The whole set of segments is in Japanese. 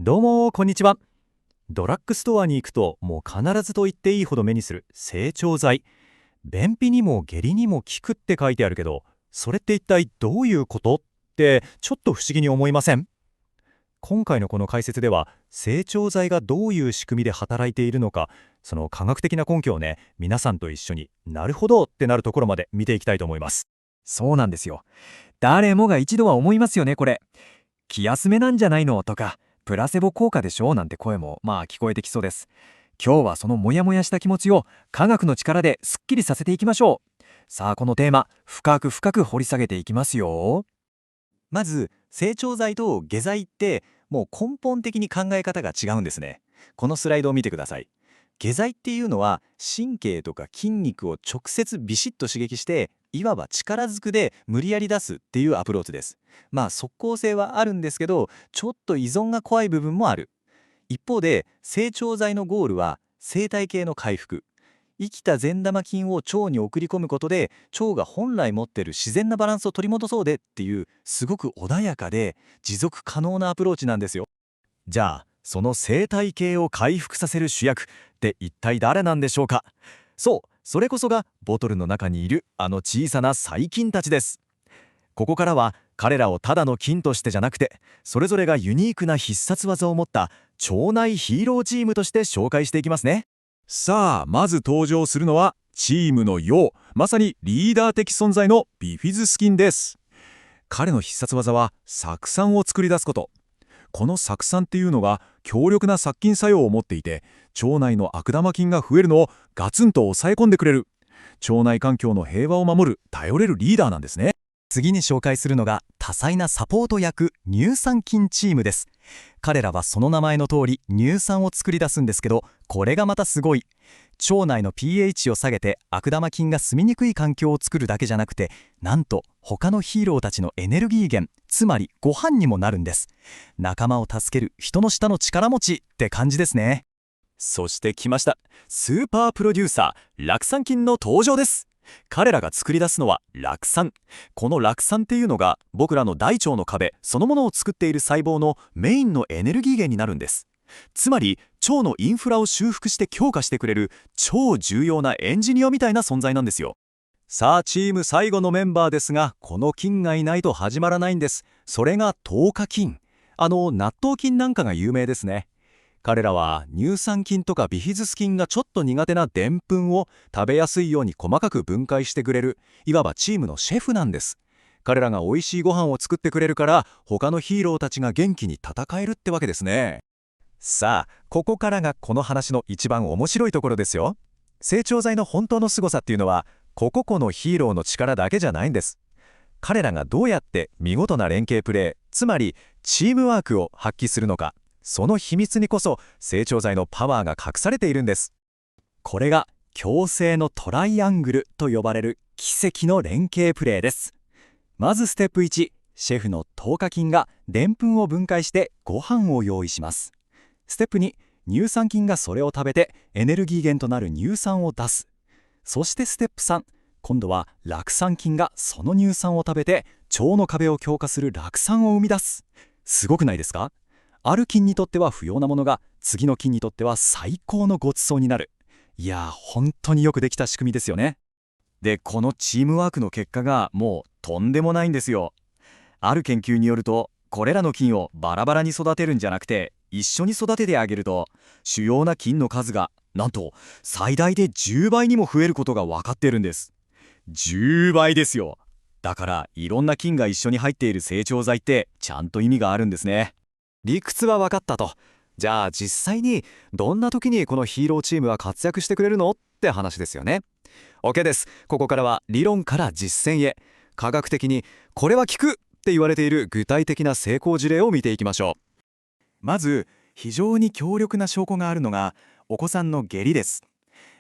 どうもこんにちは。ドラッグストアに行くともう必ずと言っていいほど目にする整腸剤。便秘にも下痢にも効くって書いてあるけど、それって一体どういうことってちょっと不思議に思いません？今回のこの解説では、整腸剤がどういう仕組みで働いているのか、その科学的な根拠をね、皆さんと一緒になるほどってなるところまで見ていきたいと思います。そうなんですよ。誰もが一度は思いますよね、これ。気休めなんじゃないのとか、プラセボ効果でしょなんて声も聞こえてきそうです。今日はそのモヤモヤした気持ちを科学の力ですっきりさせていきましょう。さあ、このテーマ、深く深く掘り下げていきますよ。まず整腸剤と下剤ってもう根本的に考え方が違うんですね。このスライドを見てください。下剤っていうのは神経とか筋肉を直接ビシッと刺激して、いわば力ずくで無理やり出すっていうアプローチです。即効性はあるんですけど、ちょっと依存が怖い部分もある。一方で整腸剤のゴールは生態系の回復。生きた善玉菌を腸に送り込むことで、腸が本来持っている自然なバランスを取り戻そうでっていう、すごく穏やかで持続可能なアプローチなんですよ。じゃあ、その生態系を回復させる主役って一体誰なんでしょうか。そう、それこそがボトルの中にいるあの小さな細菌たちです。ここからは彼らをただの菌としてじゃなくて、それぞれがユニークな必殺技を持った腸内ヒーローチームとして紹介していきますね。さあ、まず登場するのはチームの陽、まさにリーダー的存在のビフィズス菌です。彼の必殺技は酢酸を作り出すこと。この酢酸っていうのが強力な殺菌作用を持っていて、腸内の悪玉菌が増えるのをガツンと抑え込んでくれる。腸内環境の平和を守る頼れるリーダーなんですね。次に紹介するのが多彩なサポート役乳酸菌チームです。彼らはその名前の通り乳酸を作り出すんですけど、これがまたすごい。腸内の pH を下げて悪玉菌が住みにくい環境を作るだけじゃなくて、なんと他のヒーローたちのエネルギー源、つまりご飯にもなるんです。仲間を助ける人の下の力持ちって感じですね。そして来ました。スーパープロデューサー、酪酸菌の登場です。彼らが作り出すのは酪酸。この酪酸っていうのが僕らの大腸の壁そのものを作っている細胞のメインのエネルギー源になるんです。つまり腸のインフラを修復して強化してくれる超重要なエンジニアみたいな存在なんですよ。さあ、チーム最後のメンバーですが、この菌がいないと始まらないんです。それが糖化菌。納豆菌なんかが有名ですね。彼らは乳酸菌とかビフィズス菌がちょっと苦手なでんぷんを食べやすいように細かく分解してくれる、いわばチームのシェフなんです。彼らが美味しいご飯を作ってくれるから、他のヒーローたちが元気に戦えるってわけですね。さあ、ここからがこの話の一番面白いところですよ。整腸剤の本当の凄さっていうのは、個々のヒーローの力だけじゃないんです。彼らがどうやって見事な連携プレー、つまりチームワークを発揮するのか、その秘密にこそ整腸剤のパワーが隠されているんです。これが共生のトライアングルと呼ばれる奇跡の連携プレーです。まずステップ1、シェフの糖化菌がでんぷんを分解してご飯を用意します。ステップ2、乳酸菌がそれを食べてエネルギー源となる乳酸を出す。そしてステップ3、今度は酪酸菌がその乳酸を食べて腸の壁を強化する酪酸を生み出す。すごくないですか？ある菌にとっては不要なものが次の菌にとっては最高のごちそうになる。いやー、本当によくできた仕組みですよね。で、このチームワークの結果がもうとんでもないんですよ。ある研究によると、これらの菌をバラバラに育てるんじゃなくて一緒に育ててあげると、主要な菌の数がなんと最大で10倍にも増えることが分かっているんです。10倍ですよ。だからいろんな菌が一緒に入っている整腸剤ってちゃんと意味があるんですね。理屈は分かったと。じゃあ実際にどんな時にこのヒーローチームは活躍してくれるのって話ですよね。 OK です。ここからは理論から実践へ、科学的にこれは効くって言われている具体的な成功事例を見ていきましょう。まず非常に強力な証拠があるのがお子さんの下痢です。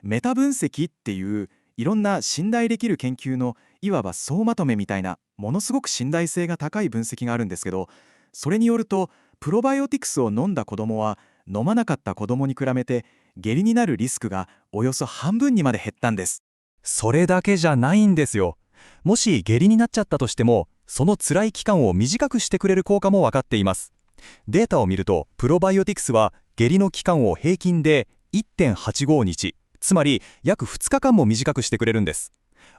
メタ分析っていういろんな信頼できる研究のいわば総まとめみたいなものすごく信頼性が高い分析があるんですけど、それによるとプロバイオティクスを飲んだ子どもは飲まなかった子どもに比べて下痢になるリスクがおよそ半分にまで減ったんです。それだけじゃないんですよ。もし下痢になっちゃったとしても、その辛い期間を短くしてくれる効果も分かっています。データを見ると、プロバイオティクスは下痢の期間を平均で 1.85 日、つまり約2日間も短くしてくれるんです。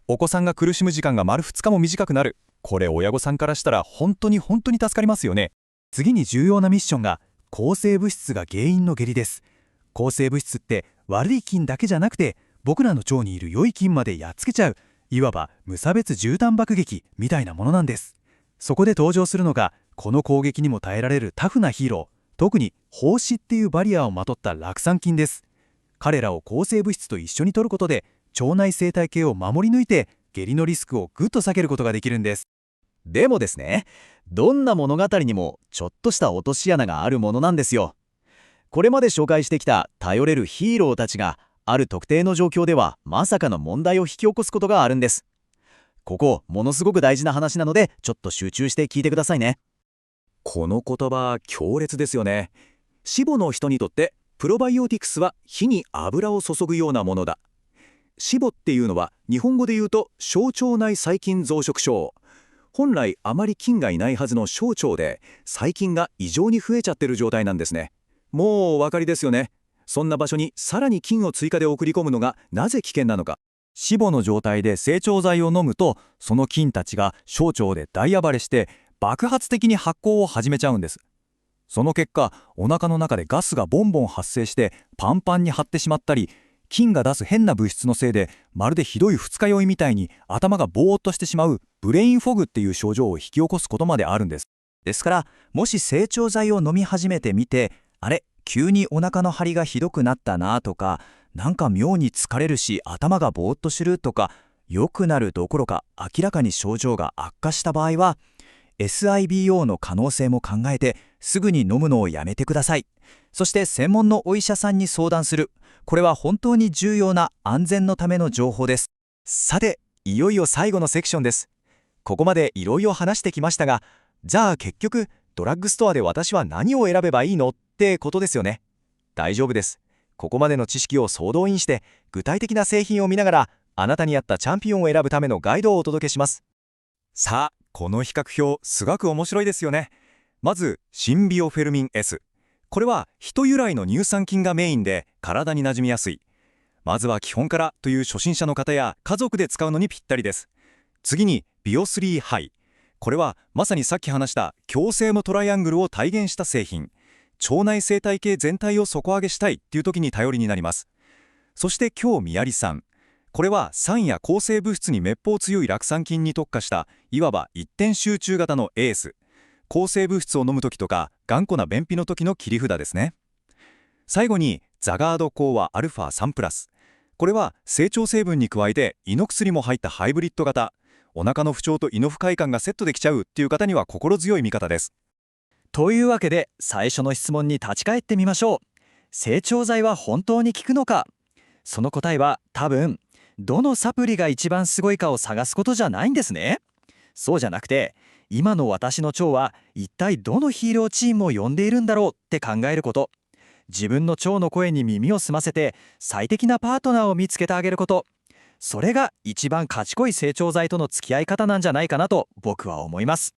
お子さんが苦しむ時間が丸2日も短くなる。これ親御さんからしたら本当に助かりますよね。次に重要なミッションが抗生物質が原因の下痢です。抗生物質って悪い菌だけじゃなくて僕らの腸にいる良い菌までやっつけちゃう、いわば無差別絨毯爆撃みたいなものなんです。そこで登場するのがこの攻撃にも耐えられるタフなヒーロー、特に胞子っていうバリアをまとった酪酸菌です。彼らを抗生物質と一緒に摂ることで腸内生態系を守り抜いて下痢のリスクをぐっと避けることができるんです。でもですね、どんな物語にもちょっとした落とし穴があるものなんですよ。これまで紹介してきた頼れるヒーローたちがある特定の状況ではまさかの問題を引き起こすことがあるんです。ここものすごく大事な話なのでちょっと集中して聞いてくださいね。この言葉強烈ですよね。死母の人にとってプロバイオティクスは火に油を注ぐようなものだ。死母っていうのは日本語で言うと小腸内細菌増殖症。本来あまり菌がいないはずの小腸で細菌が異常に増えちゃってる状態なんですね。もうお分かりですよね。そんな場所にさらに菌を追加で送り込むのがなぜ危険なのか。死母の状態で整腸剤を飲むと、その菌たちが小腸で大暴れして爆発的に発酵を始めちゃうんです。その結果、お腹の中でガスがボンボン発生してパンパンに張ってしまったり、菌が出す変な物質のせいでまるでひどい二日酔いみたいに頭がぼーっとしてしまうブレインフォグっていう症状を引き起こすことまであるんです。ですから、もし整腸剤を飲み始めてみて、あれ急にお腹の張りがひどくなったなとか、なんか妙に疲れるし頭がぼーっとするとか、良くなるどころか明らかに症状が悪化した場合は SIBO の可能性も考えてすぐに飲むのをやめてください。そして専門のお医者さんに相談する。これは本当に重要な安全のための情報です。さて、いよいよ最後のセクションです。ここまでいろいろ話してきましたが、じゃあ結局ドラッグストアで私は何を選べばいいのってことですよね。大丈夫です。ここまでの知識を総動員して具体的な製品を見ながらあなたに合ったチャンピオンを選ぶためのガイドをお届けします。さあ、この比較表すごく面白いですよね。まずシンビオフェルミン S。 これは人由来の乳酸菌がメインで体に馴染みやすい。まずは基本からという初心者の方や家族で使うのにぴったりです。次にビオ3ハイ。これはまさにさっき話した強性のトライアングルを体現した製品。腸内生態系全体を底上げしたいっていう時に頼りになります。そして今日みやりさん。これは酸や抗生物質に滅法強い酪酸菌に特化したいわば一点集中型のエース。抗生物質を飲む時とか頑固な便秘の時の切り札ですね。最後にザガードコーアアルファ3プラス。これは成長成分に加えて胃の薬も入ったハイブリッド型。お腹の不調と胃の不快感がセットできちゃうっていう方には心強い味方です。というわけで最初の質問に立ち返ってみましょう。整腸剤は本当に効くのか。その答えは多分どのサプリが一番すごいかを探すことじゃないんですね。そうじゃなくて、今の私の腸は一体どのヒーローチームを呼んでいるんだろうって考えること。自分の腸の声に耳を澄ませて最適なパートナーを見つけてあげること。それが一番賢い整腸剤との付き合い方なんじゃないかなと僕は思います。